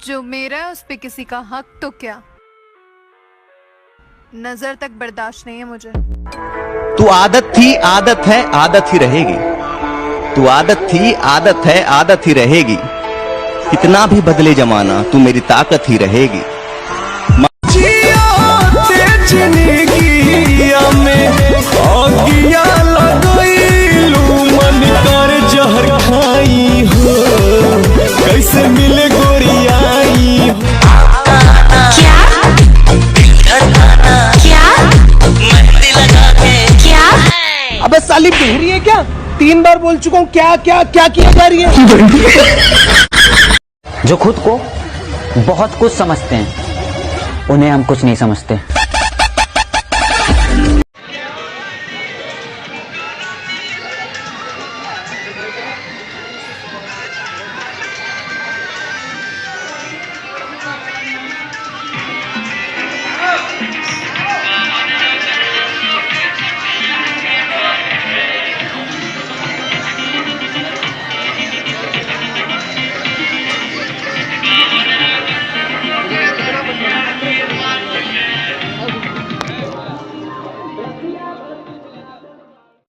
जो मेरा है उस पे किसी का हक तो क्या, नजर तक बर्दाश्त नहीं है मुझे। तू आदत थी, आदत है, आदत ही रहेगी। तू आदत थी, आदत है, आदत ही रहेगी। कितना भी बदले जमाना, तू मेरी ताकत ही रहेगी। कैसे मिले गोरियाई क्या क्या मेहंदी लगा के क्या? अबे साली बहरी है क्या? 3 बार बोल चुका हूँ क्या क्या क्या किया जा रही है। जो खुद को बहुत कुछ समझते हैं उन्हें हम कुछ नहीं समझते।